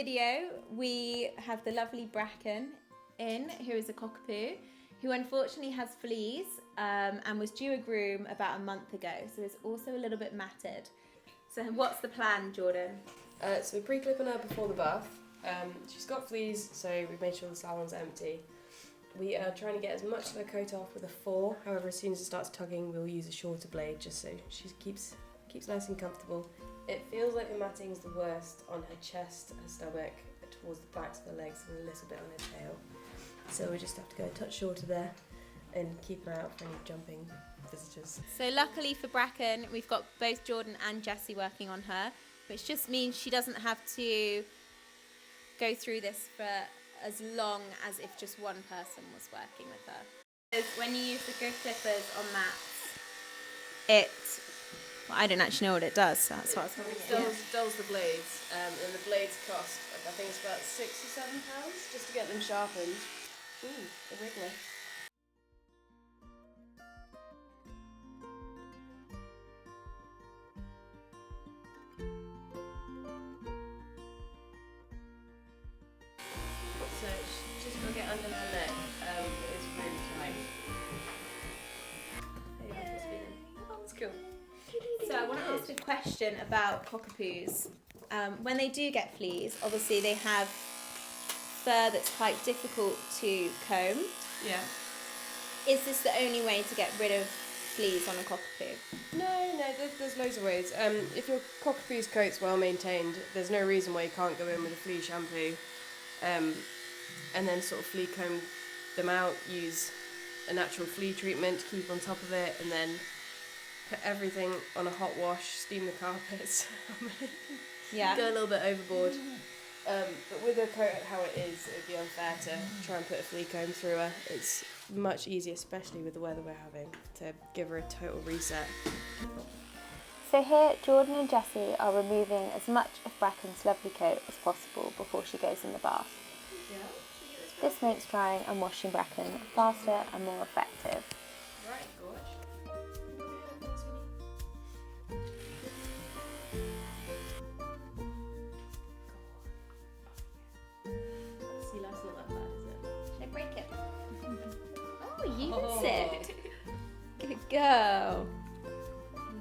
video we have the lovely Bracken in, who is a Cockapoo, who unfortunately has fleas and was due a groom about a month ago, so is also a little bit matted. So what's the plan, Jordan? So we're pre-clipping her before the bath. She's got fleas, so we've made sure the salon's empty. We are trying to get as much of her coat off with a 4. However, as soon as it starts tugging, we'll use a shorter blade just so she keeps nice and comfortable. It feels like the matting is the worst on her chest, her stomach, towards the backs of her legs, and a little bit on her tail. So we just have to go a touch shorter there and keep an eye out for any jumping visitors. So luckily for Bracken, we've got both Jordan and Jessie working on her, which just means she doesn't have to go through this for as long as if just one person was working with her. When you use the good clippers on mats, I don't actually know what it does, so that's what I was calling it. Dulls the blades, and the blades cost, I think it's about £6 or £7 just to get them sharpened. Ooh, a wiggler. So she's just got to get under her neck. It's really tight. There you go, it's feeling. Oh, that's cool. So I want to ask a question about Cockapoos. When they do get fleas, obviously they have fur that's quite difficult to comb. Yeah. Is this the only way to get rid of fleas on a Cockapoo? No, there's loads of ways. If your Cockapoo's coat's well maintained, there's no reason why you can't go in with a flea shampoo and then sort of flea comb them out, use a natural flea treatment to keep on top of it, and then put everything on a hot wash, steam the carpets. Yeah. Go a little bit overboard. But with her coat how it is, it would be unfair to try and put a flea comb through her. It's much easier, especially with the weather we're having, to give her a total reset. So here, Jordan and Jessie are removing as much of Bracken's lovely coat as possible before she goes in the bath. This makes drying and washing Bracken faster and more effective. Right, gorge. See, life's not that bad, is it? Should I break it? Oh, use it. Good girl.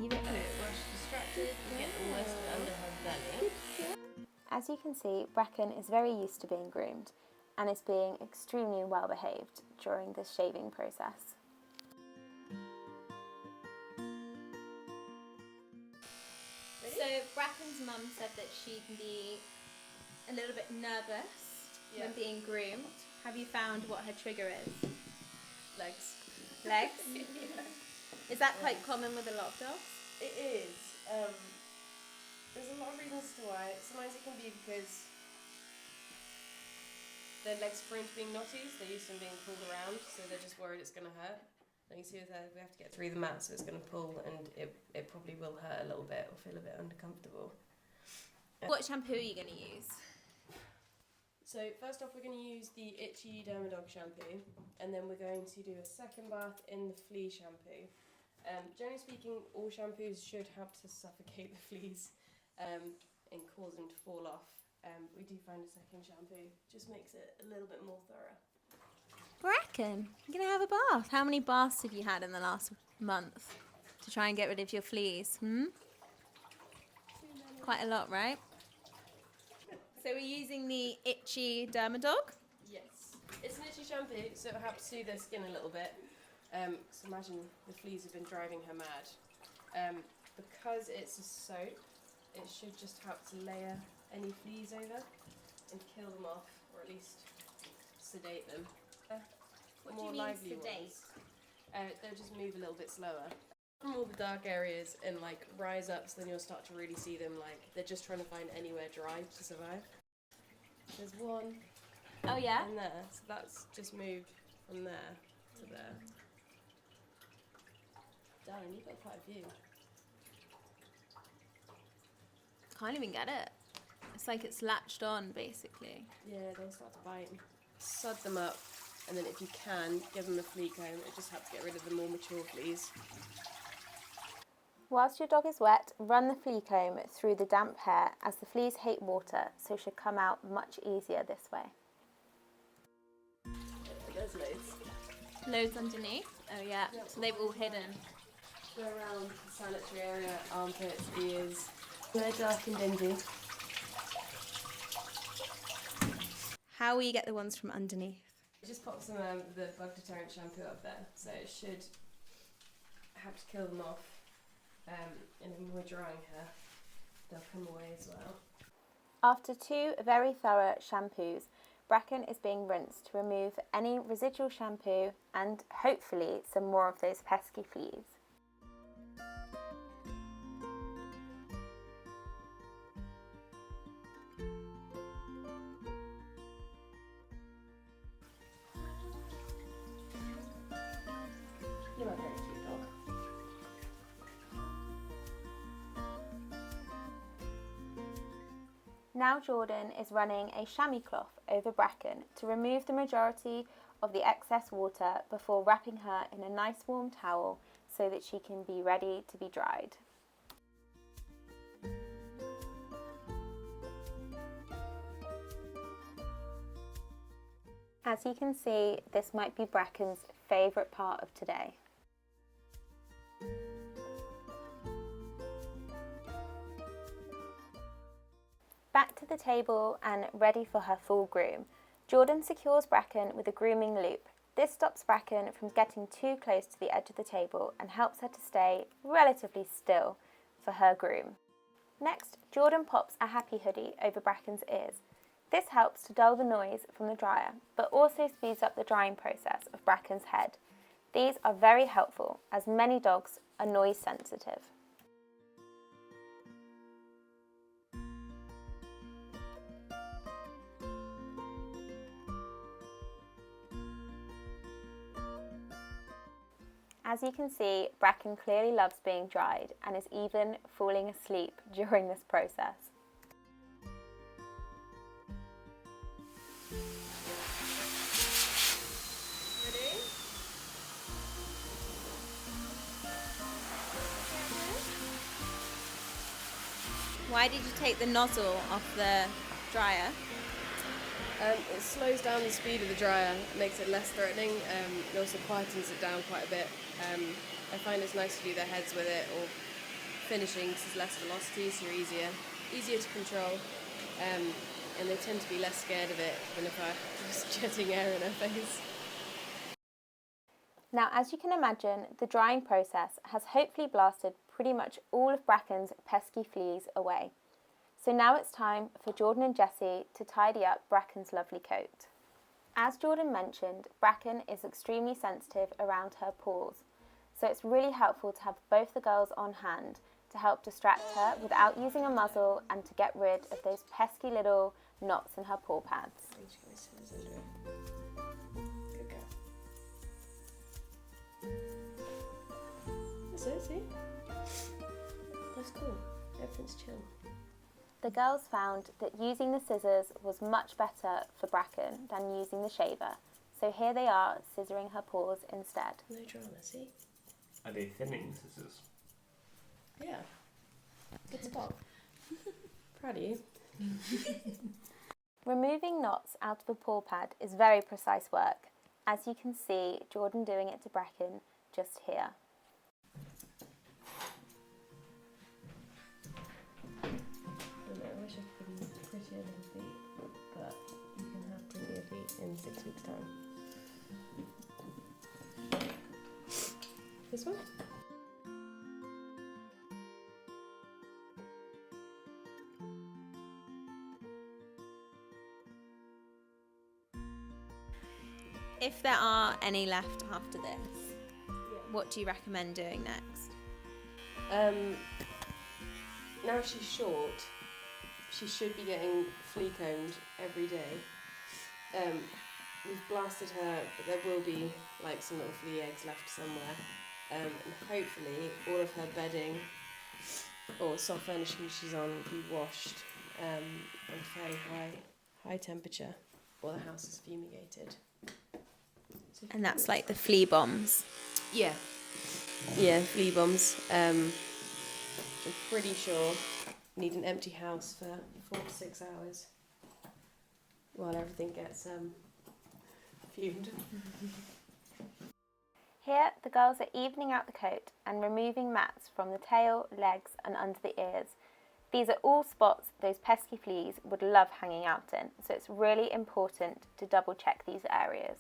Leave it. While she's distracted, we get almost under her belly. As you can see, Bracken is very used to being groomed and is being extremely well behaved during this shaving process. So Bracken's mum said that she can be a little bit nervous when being groomed. Have you found what her trigger is? Legs. Legs? Yeah. Is that quite common with a lot of dogs? It is. There's a lot of reasons to why. Sometimes it can be because their legs sprint being knotty, so they're used to them being pulled around, so they're just worried it's going to hurt. And you see with her, we have to get through the mat, so it's going to pull, and it probably will hurt a little bit or feel a bit uncomfortable. What shampoo are you going to use? So first off, we're going to use the itchy Dermadog shampoo, and then we're going to do a second bath in the flea shampoo. Generally speaking, all shampoos should help to suffocate the fleas and cause them to fall off. We do find a second shampoo just makes it a little bit more thorough. Bracken, you're going to have a bath. How many baths have you had in the last month to try and get rid of your fleas? Quite a lot, right? So we're using the itchy Dermadog. Yes. It's an itchy shampoo, so it helps soothe their skin a little bit. So imagine the fleas have been driving her mad. Because it's a soap, it should just help to layer any fleas over and kill them off, or at least sedate them. What do you mean sedate? They'll just move a little bit slower from all the dark areas and like rise up, so then you'll start to really see them like they're just trying to find anywhere dry to survive. There's one. Oh yeah? And there, so that's just moved from there to there. Darling, you've got quite a few. Can't even get it. It's like it's latched on, basically. Yeah, they'll start to bite. Sud them up, and then if you can, give them a flea comb. It just helps get rid of the more mature fleas. Whilst your dog is wet, run the flea comb through the damp hair as the fleas hate water, so should come out much easier this way. There's loads. Loads underneath? Oh yeah, so they've all hidden. Go around the sanitary area, armpits, ears. They're dark and dingy. How will you get the ones from underneath? Just pop some of the bug deterrent shampoo up there, so it should have to kill them off. And then when we're drying her, they'll come away as well. After 2 very thorough shampoos, Bracken is being rinsed to remove any residual shampoo and hopefully some more of those pesky fleas. You're a very cute dog. Now Jordan is running a chamois cloth over Bracken to remove the majority of the excess water before wrapping her in a nice warm towel so that she can be ready to be dried. As you can see, this might be Bracken's favourite part of today. Back to the table and ready for her full groom. Jordan secures Bracken with a grooming loop. This stops Bracken from getting too close to the edge of the table and helps her to stay relatively still for her groom. Next, Jordan pops a happy hoodie over Bracken's ears. This helps to dull the noise from the dryer, but also speeds up the drying process of Bracken's head. These are very helpful as many dogs are noise sensitive. As you can see, Bracken clearly loves being dried and is even falling asleep during this process. Ready? Why did you take the nozzle off the dryer? It slows down the speed of the dryer, makes it less threatening, it also quietens it down quite a bit. I find it's nice to do their heads with it or finishing because there's less velocity, so you're easier to control, and they tend to be less scared of it than if I was jetting air in her face. Now, as you can imagine, the drying process has hopefully blasted pretty much all of Bracken's pesky fleas away. So now it's time for Jordan and Jessie to tidy up Bracken's lovely coat. As Jordan mentioned, Bracken is extremely sensitive around her paws, so it's really helpful to have both the girls on hand to help distract her without using a muzzle and to get rid of those pesky little knots in her paw pads. Good girl. That's it, see? That's cool. Everything's chill. The girls found that using the scissors was much better for Bracken than using the shaver, so here they are scissoring her paws instead. No drama, see? Are they thinning scissors? Yeah. Good spot. Proud of you. Removing knots out of a paw pad is very precise work, as you can see Jordan doing it to Bracken just here. I wish I could give you prettier little feet, but you can have prettier feet in 6 weeks' time. This one? If there are any left after this, what do you recommend doing next? Now she's short, she should be getting flea combed every day. We've blasted her, but there will be like some little flea eggs left somewhere. And hopefully all of her bedding or soft furnishing she's on will be washed at a fairly high temperature, or the house is fumigated. And that's like the flea bombs. Yeah, flea bombs. I'm pretty sure I need an empty house for 4 to 6 hours while everything gets fumed. Here, the girls are evening out the coat and removing mats from the tail, legs and under the ears. These are all spots those pesky fleas would love hanging out in, so it's really important to double check these areas.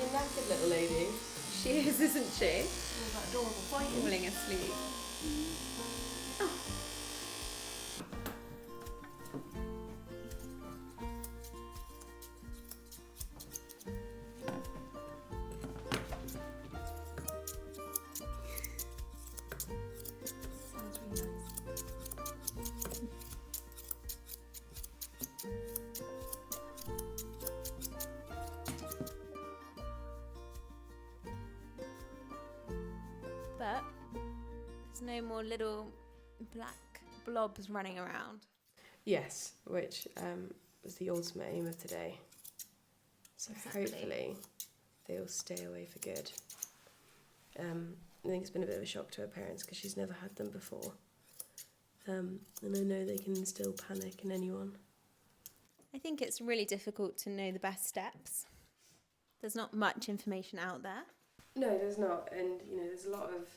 You're knackered, little lady. She is, isn't she? Oh, that adorable Falling asleep. Sounds really nice. But there's no more little black blobs running around. Yes, which was the ultimate aim of today. So Exactly. hopefully they will stay away for good. I think it's been a bit of a shock to her parents because she's never had them before. And I know they can instill panic in anyone. I think it's really difficult to know the best steps. There's not much information out there. No, there's not. And, there's a lot of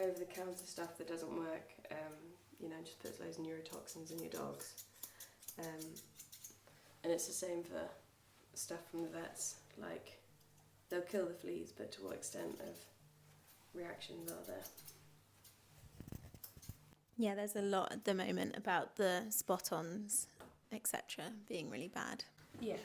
over-the-counter stuff that doesn't work. Just puts loads of neurotoxins in your dogs. And it's the same for stuff from the vets. Like, they'll kill the fleas, but to what extent of reactions are there? Yeah, there's a lot at the moment about the spot-ons, etc., being really bad. Yeah,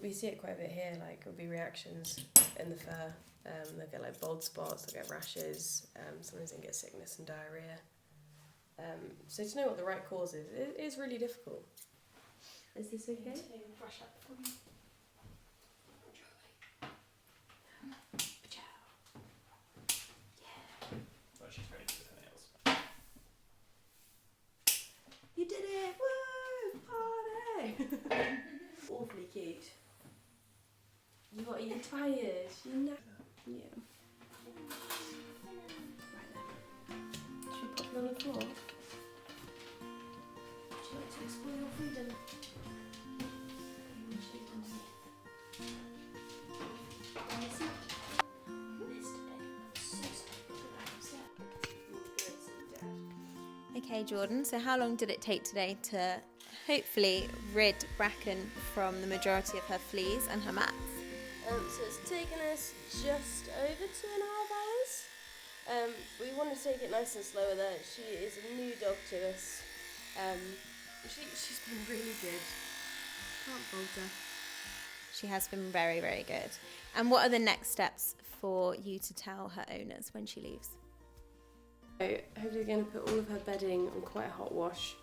we see it quite a bit here. Like, there'll be reactions in the fur. They'll get like bald spots, they'll get rashes. Sometimes they can get sickness and diarrhea. So to know what the right cause is, it is really difficult. Is this okay? Brush up for me. Oh, she's ready to do her nails. You did it! Woo! Party! Awfully cute. You're tired. You know. Yeah. Right then. Should we put it on the floor? Would you like to explore your freedom? Okay, Jordan, so how long did it take today to hopefully rid Bracken from the majority of her fleas and her mats? So it's taken us just over 2.5 hours. We want to take it nice and slow with her. She is a new dog to us. She's been really good. Can't fault her. She has been very, very good. And what are the next steps for you to tell her owners when she leaves? So hopefully we're going to put all of her bedding on quite a hot wash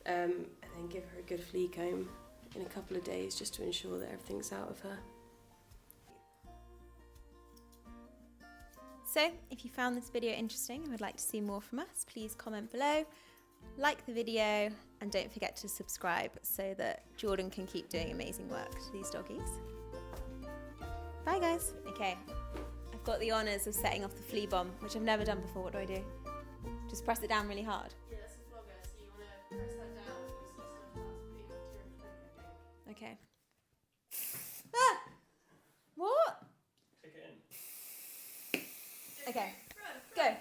and then give her a good flea comb in a couple of days just to ensure that everything's out of her. So, if you found this video interesting and would like to see more from us, please comment below, like the video, and don't forget to subscribe so that Jordan can keep doing amazing work to these doggies. Bye guys. Okay, I've got the honours of setting off the flea bomb, which I've never done before. What do I do? Just press it down really hard? Yeah, that's a flogger, so you want to press that down and Okay. Ah! What? Take it in. Okay, go.